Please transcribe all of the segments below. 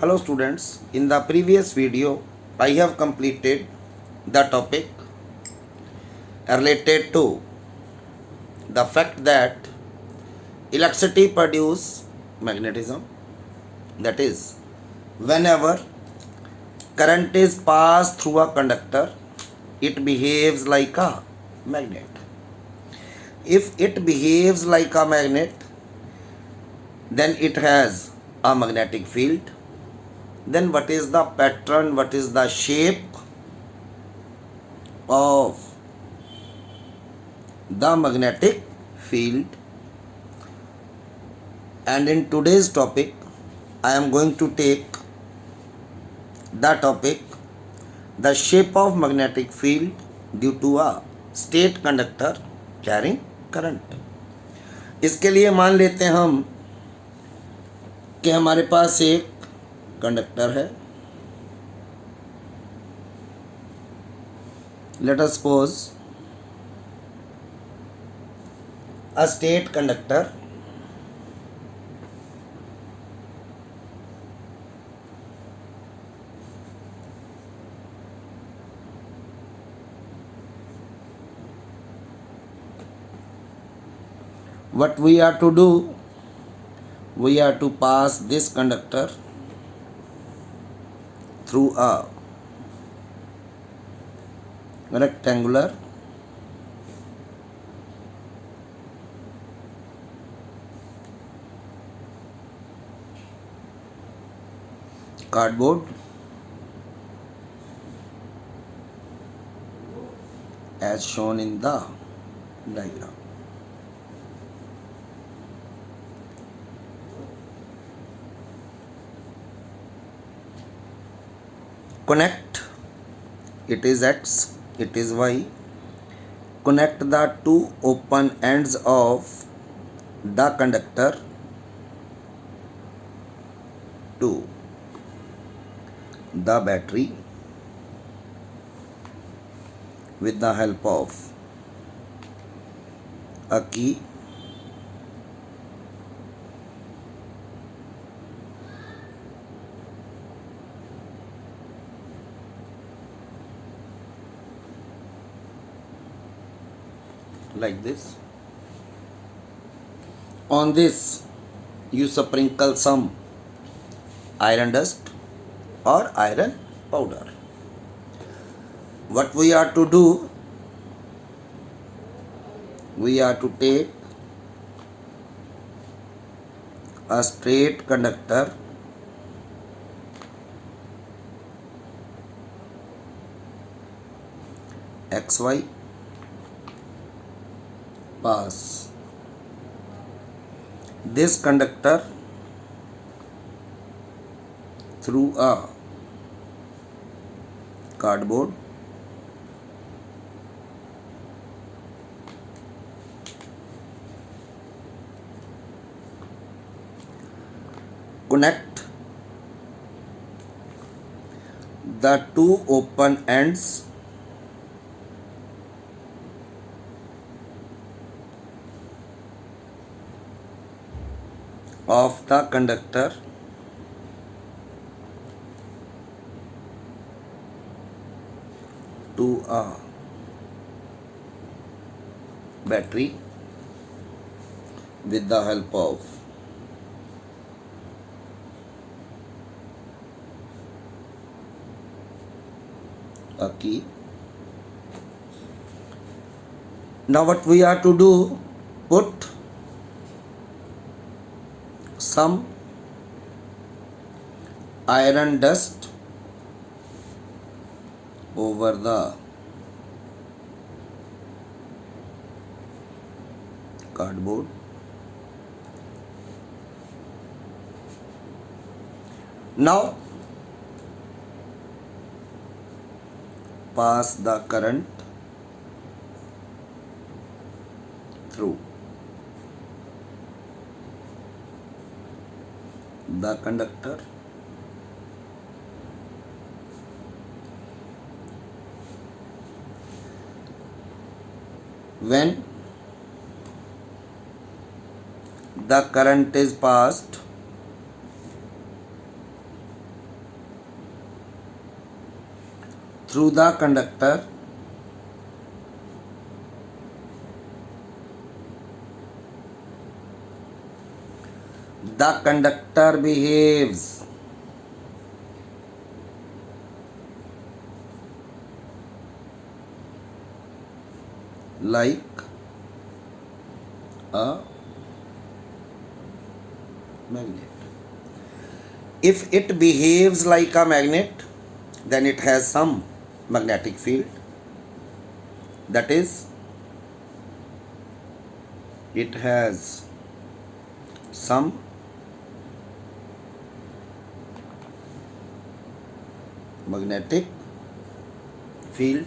Hello students, in the previous video I have completed the topic related to the fact that electricity produces magnetism, that is whenever current is passed through a conductor it behaves like a magnet. If it behaves like a magnet then it has a magnetic field. Then what is the pattern, what is the shape of the magnetic field? And in today's topic I am going to take the topic the shape of magnetic field due to a state conductor carrying current. इसके लिए मान लेते हैं हम कि हमारे पास एक conductor है. Let us suppose a state conductor what we are to do, we are to pass this conductor through a rectangular cardboard as shown in the diagram. Connect, it is X, it is Y. Connect the two open ends of the conductor to the battery with the help of a key. Like this. On this you sprinkle some iron dust or iron powder. What we are to do, we are to take a straight conductor XY, pass this conductor through a cardboard connect the two open ends of the conductor to a battery with the help of a key. Now what we are to do, put some iron dust over the cardboard. Now pass the current through the conductor when the current is passed through the conductor behaves like a magnet. If it behaves like a magnet, then it has some magnetic field. That is, it has some magnetic field.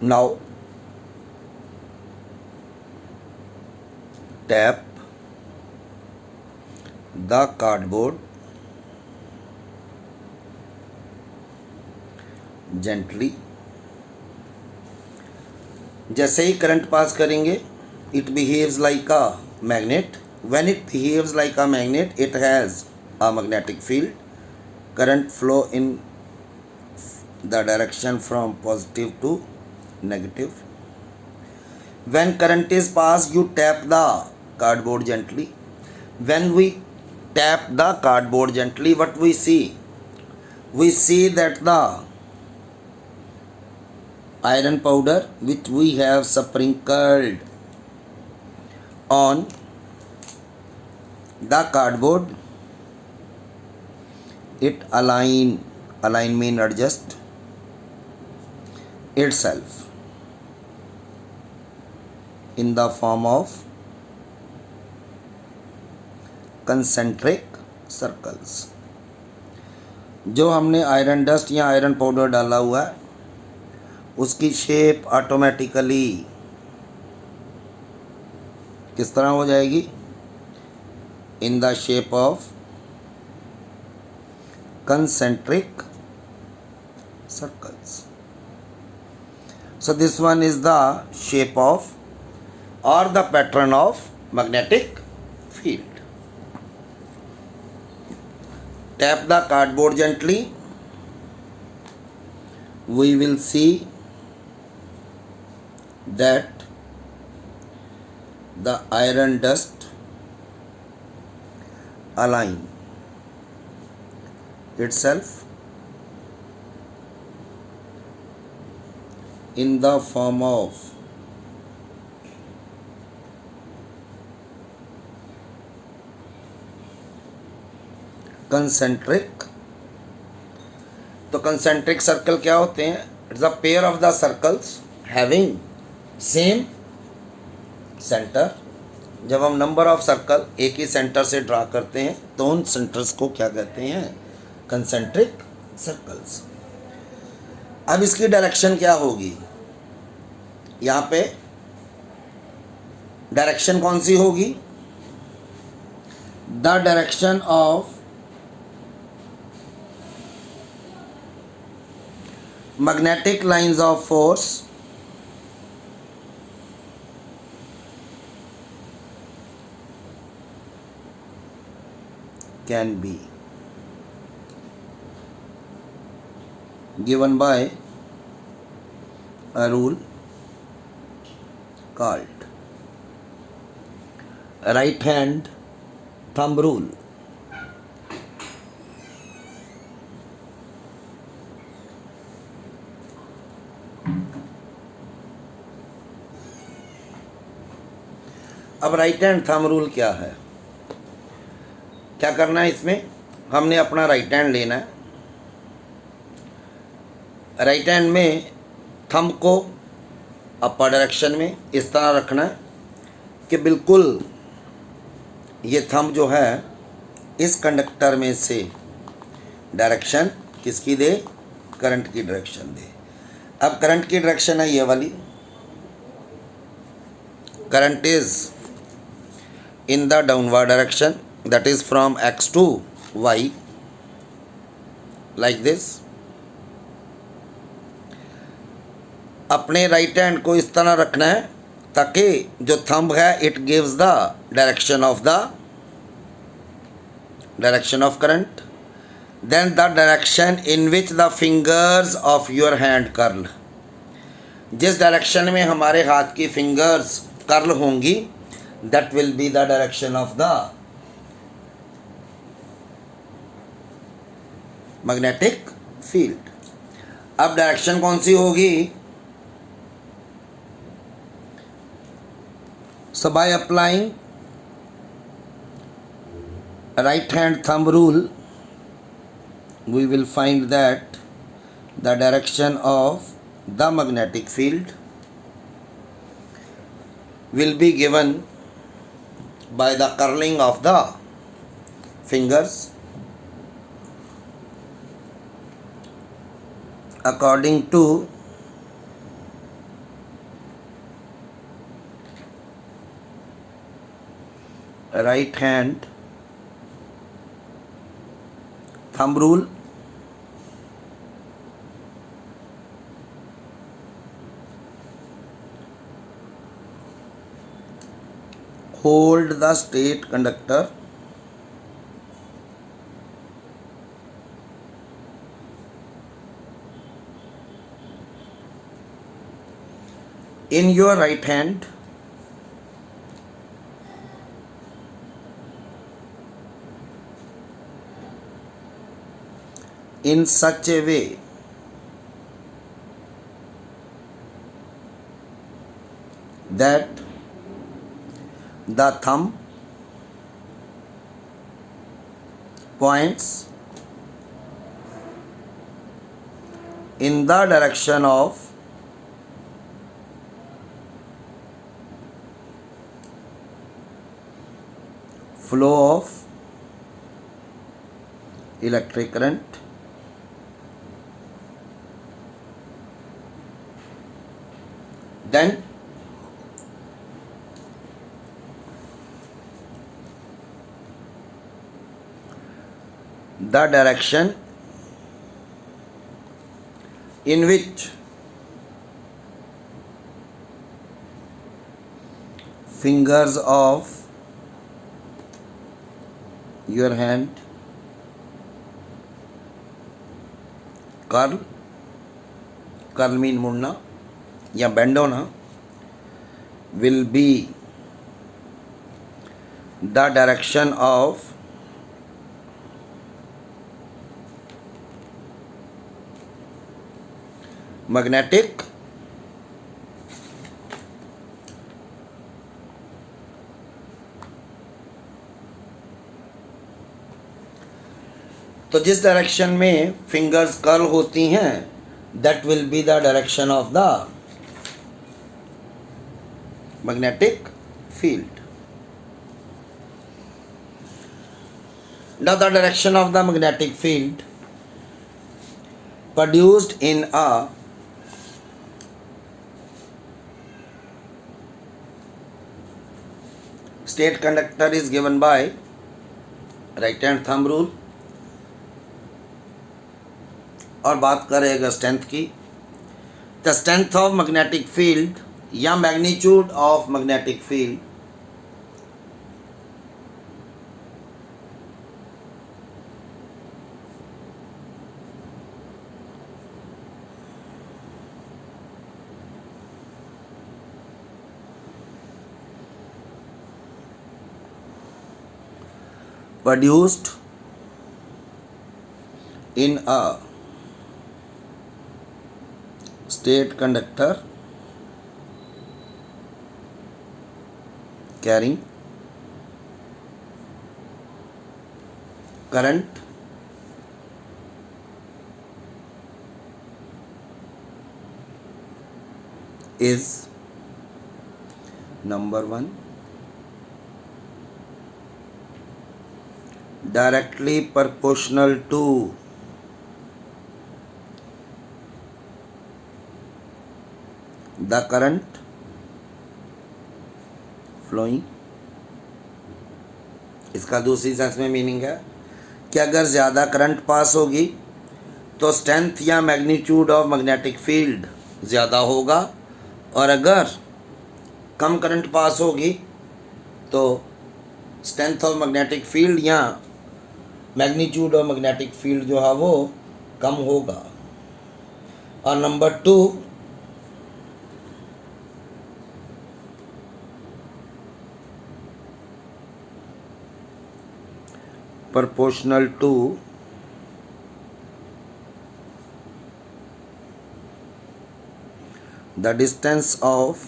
Now tap the cardboard gently. जैसे ही current pass करेंगे, it behaves like a magnet. When it behaves like a magnet, it has a magnetic field. Current flow in the direction from positive to negative. When current is passed, you tap the cardboard gently. When we tap the cardboard gently, what we see? We see that the iron powder which we have sprinkled on the cardboard, it align mean adjust itself in the form of concentric circles. जो हमने iron dust या iron powder डाला हुआ है, उसकी shape automatically किस तरह हो जाएगी? In the shape of concentric circles. So this one is the shape of or the pattern of magnetic field. Tap the cardboard gently. We will see that the iron dust align itself in the form of concentric. तो concentric circle क्या होते हैं? It's a pair of the circles having same center. जब हम number of circle एक ही centre से draw करते हैं तो उन सेंटर्स को क्या कहते हैं? Concentric circles. अब इसकी डायरेक्शन क्या होगी? यहाँ पे डायरेक्शन कौन सी होगी? The direction of magnetic lines of force can be given by a rule called right hand thumb rule. अब राइट हैंड थंब रूल क्या है? क्या करना है इसमें? हमने अपना राइट हैंड लेना है. राइट हैंड में थंब को अपर डायरेक्शन में इस तरह रखना है कि बिल्कुल ये थंब जो है इस कंडक्टर में से डायरेक्शन किसकी दे? करंट की डायरेक्शन दे. अब करंट की डायरेक्शन है ये वाली. Current is in the downward direction, that is from x to y, like this. अपने राइट हैंड को इस तरह रखना है ताकि जो थंब है it gives the direction of current. Then the direction in which the fingers of your hand curl, जिस डायरेक्शन में हमारे हाथ की फिंगर्स कर्ल होंगी, that will be the direction of the magnetic field. अब डायरेक्शन कौन सी होगी? So by applying right hand thumb rule, we will find that the direction of the magnetic field will be given by the curling of the fingers according to right hand thumb rule, hold the straight conductor in your right hand in such a way that the thumb points in the direction of flow of electric current then the direction in which fingers of your hand curl mean मुड़ना या bend होना, will be the direction of magnetic तो जिस direction में fingers curl होती हैं, that will be the direction of the magnetic field. Now the direction of the magnetic field produced in a state conductor is given by right hand thumb rule। और बात करेगा strength की, the strength of magnetic field या magnitude of magnetic field produced in a state conductor carrying current is number 1 directly proportional to the current flowing। इसका दूसरी sense में meaning है कि अगर ज़्यादा करंट पास होगी तो स्ट्रेंथ या मैग्नीट्यूड ऑफ मैग्नेटिक फील्ड ज़्यादा होगा, और अगर कम करंट पास होगी तो स्ट्रेंथ ऑफ मैग्नेटिक फील्ड या मैग्नीट्यूड और मैग्नेटिक फील्ड जो है वो कम होगा। और number 2, proportional to the distance of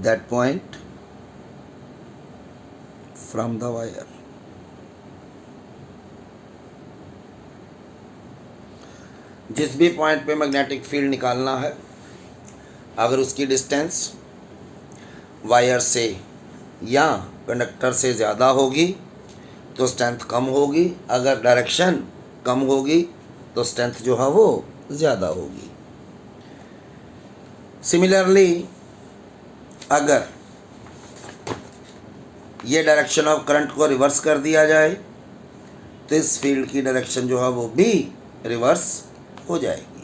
that point from the wire। जिस भी पॉइंट पे मैग्नेटिक फील्ड निकालना है, अगर उसकी डिस्टेंस वायर से या कंडक्टर से ज़्यादा होगी तो स्ट्रेंथ कम होगी, अगर डायरेक्शन कम होगी तो स्ट्रेंथ जो है वो ज़्यादा होगी। सिमिलरली अगर ये डायरेक्शन ऑफ करंट को रिवर्स कर दिया जाए तो इस फील्ड की डायरेक्शन जो है वो भी रिवर्स हो जाएगी।